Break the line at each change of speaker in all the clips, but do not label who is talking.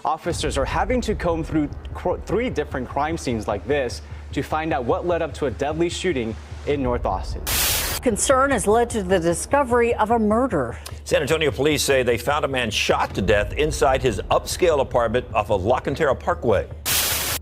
Officers are having to comb through 3 different crime scenes like this to find out what led up to a deadly shooting in North Austin.
Concern has led to the discovery of a murder.
San Antonio police say they found a man shot to death inside his upscale apartment off of La Cantera Parkway.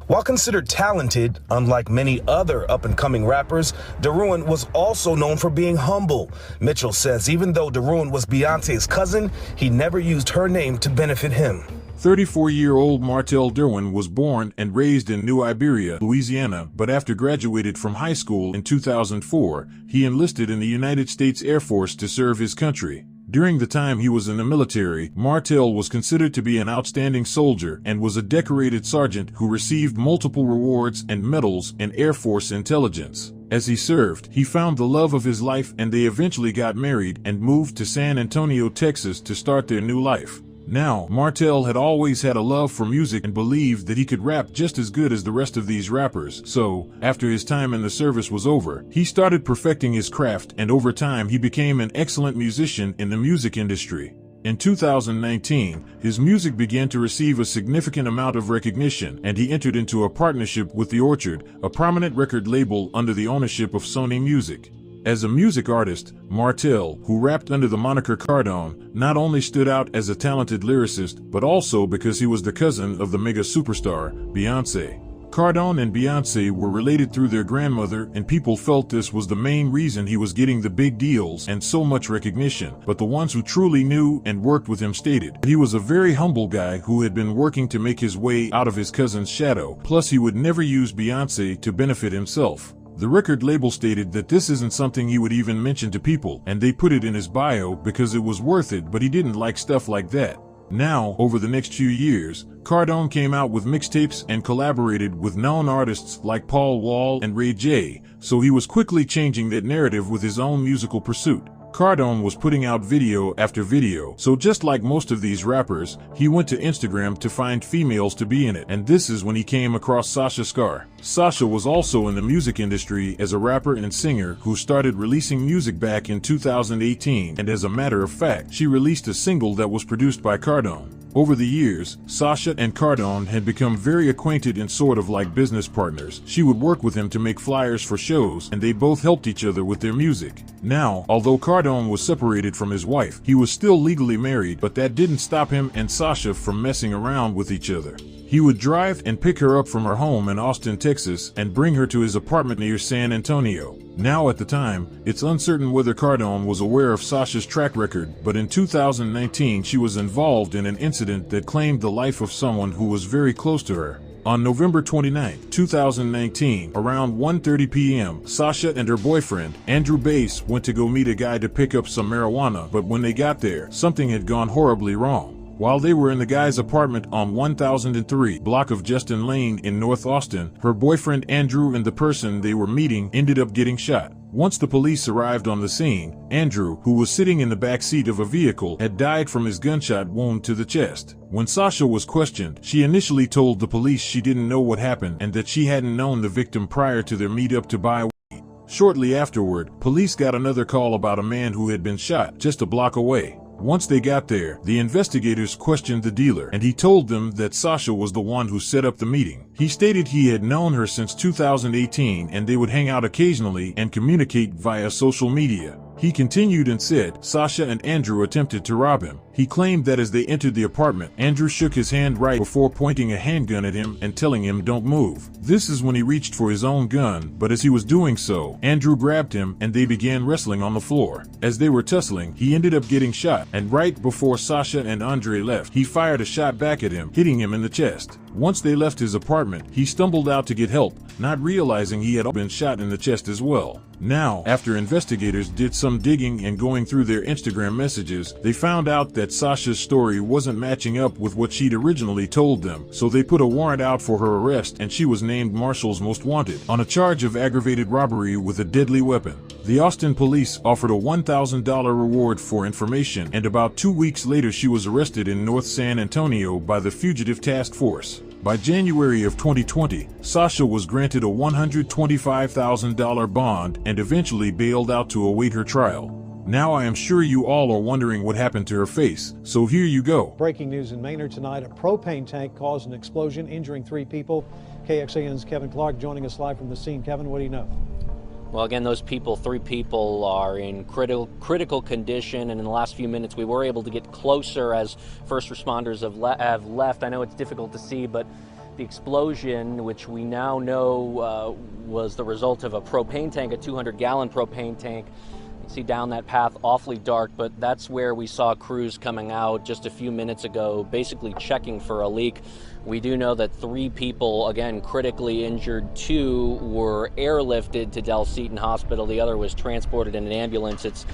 While considered talented, unlike many other up-and-coming rappers, Derouen was also known for being humble. Mitchell says even though Derouen was Beyonce's cousin, he never used her name to benefit him.
34-year-old Martell Derouen was born and raised in New Iberia, Louisiana, but after graduated from high school in 2004, he enlisted in the United States Air Force to serve his country. During the time he was in the military, Martell was considered to be an outstanding soldier and was a decorated sergeant who received multiple rewards and medals in Air Force intelligence. As he served, he found the love of his life and they eventually got married and moved to San Antonio, Texas to start their new life. Now, Martell had always had a love for music and believed that he could rap just as good as the rest of these rappers, so, after his time in the service was over, he started perfecting his craft and over time he became an excellent musician in the music industry. In 2019, his music began to receive a significant amount of recognition and he entered into a partnership with The Orchard, a prominent record label under the ownership of Sony Music. As a music artist, Martell, who rapped under the moniker Kardone, not only stood out as a talented lyricist, but also because he was the cousin of the mega superstar, Beyoncé. Kardone and Beyoncé were related through their grandmother and people felt this was the main reason he was getting the big deals and so much recognition, but the ones who truly knew and worked with him stated he was a very humble guy who had been working to make his way out of his cousin's shadow, plus he would never use Beyoncé to benefit himself. The record label stated that this isn't something he would even mention to people, and they put it in his bio because it was worth it, but he didn't like stuff like that. Now, over the next few years, Kardone came out with mixtapes and collaborated with known artists like Paul Wall and Ray J, so he was quickly changing that narrative with his own musical pursuit. Kardone was putting out video after video, so just like most of these rappers, he went to Instagram to find females to be in it, and this is when he came across Sasha Skare. Sasha was also in the music industry as a rapper and singer who started releasing music back in 2018, and as a matter of fact, she released a single that was produced by Kardone. Over the years, Sasha and Kardone had become very acquainted and sort of like business partners. She would work with him to make flyers for shows, and they both helped each other with their music. Now, although Kardone was separated from his wife, he was still legally married, but that didn't stop him and Sasha from messing around with each other. He would drive and pick her up from her home in Austin, Texas, and bring her to his apartment near San Antonio. Now at the time, it's uncertain whether Kardone was aware of Sasha's track record, but in 2019 she was involved in an incident that claimed the life of someone who was very close to her. On November 29, 2019, around 1:30 p.m., Sasha and her boyfriend, Andrew Bass, went to go meet a guy to pick up some marijuana, but when they got there, something had gone horribly wrong. While they were in the guy's apartment on 1003 block of Justin Lane in North Austin, her boyfriend Andrew and the person they were meeting ended up getting shot. Once the police arrived on the scene, Andrew, who was sitting in the back seat of a vehicle, had died from his gunshot wound to the chest. When Sasha was questioned, she initially told the police she didn't know what happened and that she hadn't known the victim prior to their meetup to buy weed. Shortly afterward, police got another call about a man who had been shot just a block away. Once they got there, the investigators questioned the dealer, and he told them that Sasha was the one who set up the meeting. He stated he had known her since 2018 and they would hang out occasionally and communicate via social media. He continued and said Sasha and Andrew attempted to rob him. He claimed that as they entered the apartment, Andrew shook his hand right before pointing a handgun at him and telling him don't move. This is when he reached for his own gun, but as he was doing so, Andrew grabbed him and they began wrestling on the floor. As they were tussling, he ended up getting shot, and right before Sasha and Andre left, he fired a shot back at him, hitting him in the chest. Once they left his apartment, he stumbled out to get help, not realizing he had been shot in the chest as well. Now, after investigators did some digging and going through their Instagram messages, they found out that Sasha's story wasn't matching up with what she'd originally told them, so they put a warrant out for her arrest and she was named Marshall's Most Wanted on a charge of aggravated robbery with a deadly weapon. The Austin police offered a $1,000 reward for information, and about 2 weeks later she was arrested in North San Antonio by the Fugitive Task Force. By January of 2020, Sasha was granted a $125,000 bond and eventually bailed out to await her trial. Now I am sure you all are wondering what happened to her face, so here you go.
Breaking news in Maynard tonight, a propane tank caused an explosion, injuring 3 people. KXAN's Kevin Clark joining us live from the scene. Kevin, what do you know?
Well, again, those people, 3 people, are in critical condition, and in the last few minutes we were able to get closer as first responders have left. I know it's difficult to see, but the explosion, which we now know was the result of a propane tank, a 200-gallon propane tank. You can see down that path, awfully dark, but that's where we saw crews coming out just a few minutes ago, basically checking for a leak. We do know that 3 people, again, critically injured. 2 were airlifted to Del Seton Hospital. The other was transported in an ambulance. It's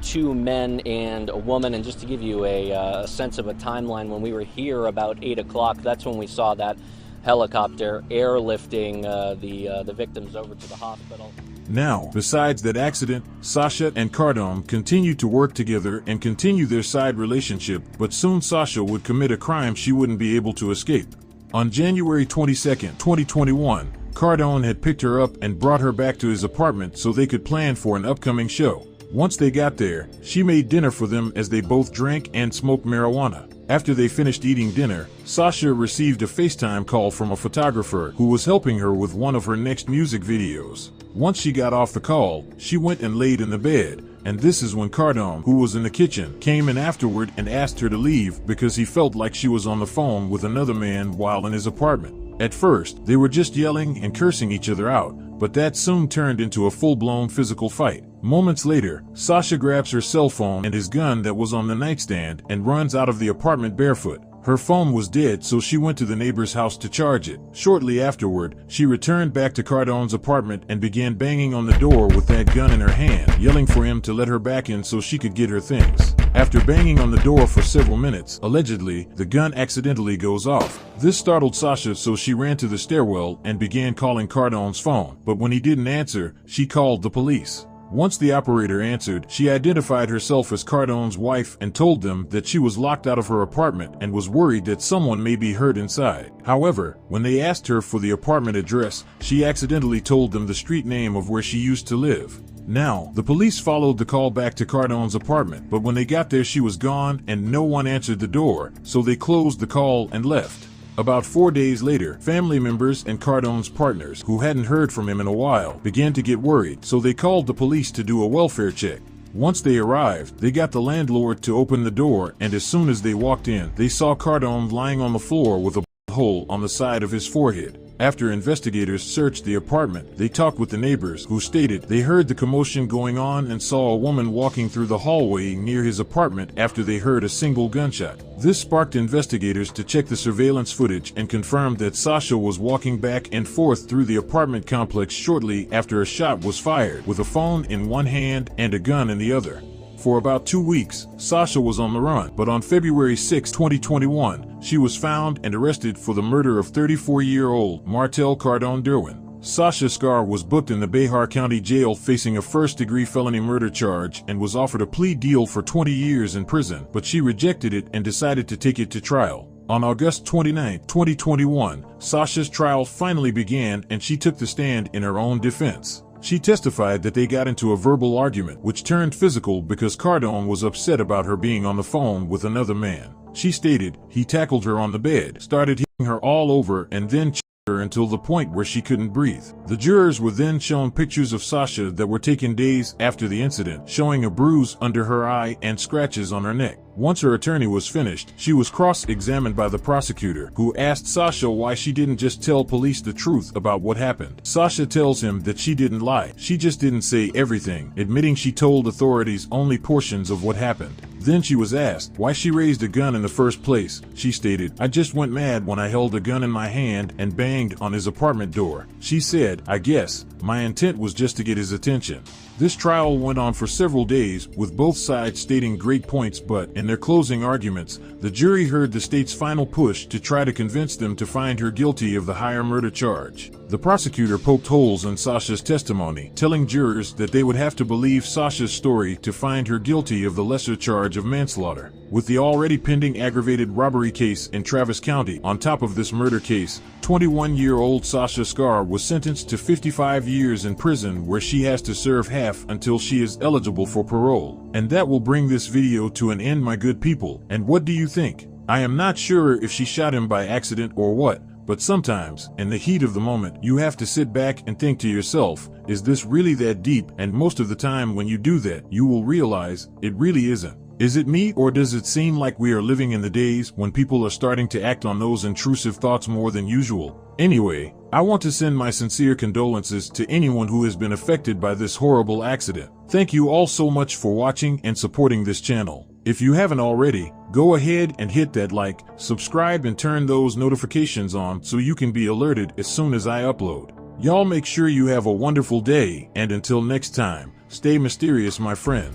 2 men and a woman. And just to give you a sense of a timeline, when we were here about 8 o'clock, that's when we saw that helicopter airlifting the victims over to the hospital.
Now, besides that accident, Sasha and Kardone continued to work together and continue their side relationship, but soon Sasha would commit a crime she wouldn't be able to escape. On January 22, 2021, Kardone had picked her up and brought her back to his apartment so they could plan for an upcoming show. Once they got there, she made dinner for them as they both drank and smoked marijuana. After they finished eating dinner, Sasha received a FaceTime call from a photographer who was helping her with one of her next music videos. Once she got off the call, she went and laid in the bed, and this is when Kardone, who was in the kitchen, came in afterward and asked her to leave because he felt like she was on the phone with another man while in his apartment. At first, they were just yelling and cursing each other out, but that soon turned into a full-blown physical fight. Moments later, Sasha grabs her cell phone and his gun that was on the nightstand and runs out of the apartment barefoot. Her phone was dead, so she went to the neighbor's house to charge it. Shortly afterward, she returned back to Kardone's apartment and began banging on the door with that gun in her hand, yelling for him to let her back in so she could get her things. After banging on the door for several minutes, allegedly, the gun accidentally goes off. This startled Sasha, so she ran to the stairwell and began calling Kardone's phone, but when he didn't answer, she called the police. Once the operator answered, she identified herself as Kardone's wife and told them that she was locked out of her apartment and was worried that someone may be hurt inside. However, when they asked her for the apartment address, she accidentally told them the street name of where she used to live. Now, the police followed the call back to Kardone's apartment, but when they got there she was gone and no one answered the door, so they closed the call and left. About 4 days later, family members and Kardone's partners, who hadn't heard from him in a while, began to get worried, so they called the police to do a welfare check. Once they arrived, they got the landlord to open the door, and as soon as they walked in, they saw Kardone lying on the floor with a hole on the side of his forehead. After investigators searched the apartment, they talked with the neighbors, who stated they heard the commotion going on and saw a woman walking through the hallway near his apartment after they heard a single gunshot. This sparked investigators to check the surveillance footage and confirmed that Sasha was walking back and forth through the apartment complex shortly after a shot was fired, with a phone in one hand and a gun in the other. For about 2 weeks, Sasha was on the run, but on February 6, 2021, she was found and arrested for the murder of 34-year-old Martell Derouen. Sasha Skare was booked in the Bihar County Jail facing a first-degree felony murder charge and was offered a plea deal for 20 years in prison, but she rejected it and decided to take it to trial. On August 29, 2021, Sasha's trial finally began and she took the stand in her own defense. She testified that they got into a verbal argument, which turned physical because Kardone was upset about her being on the phone with another man. She stated he tackled her on the bed, started hitting her all over, and then choked her until the point where she couldn't breathe. The jurors were then shown pictures of Sasha that were taken days after the incident, showing a bruise under her eye and scratches on her neck. Once her attorney was finished, she was cross-examined by the prosecutor, who asked Sasha why she didn't just tell police the truth about what happened. Sasha tells him that she didn't lie. She just didn't say everything, admitting she told authorities only portions of what happened. Then she was asked why she raised a gun in the first place. She stated, "I just went mad when I held a gun in my hand and banged on his apartment door." She said, "I guess my intent was just to get his attention." This trial went on for several days, with both sides stating great points, but in their closing arguments, the jury heard the state's final push to try to convince them to find her guilty of the higher murder charge. The prosecutor poked holes in Sasha's testimony, telling jurors that they would have to believe Sasha's story to find her guilty of the lesser charge charge of manslaughter. With the already pending aggravated robbery case in Travis County on top of this murder case, 21-year-old Sasha Skare was sentenced to 55 years in prison, where she has to serve half until she is eligible for parole. And that will bring this video to an end, my good people. And what do you think? I am not sure if she shot him by accident or what, but sometimes, in the heat of the moment, you have to sit back and think to yourself, is this really that deep? And most of the time when you do that, you will realize it really isn't. Is it me, or does it seem like we are living in the days when people are starting to act on those intrusive thoughts more than usual? Anyway, I want to send my sincere condolences to anyone who has been affected by this horrible accident. Thank you all so much for watching and supporting this channel. If you haven't already, go ahead and hit that like, subscribe, and turn those notifications on so you can be alerted as soon as I upload. Y'all make sure you have a wonderful day, and until next time, stay mysterious, my friend.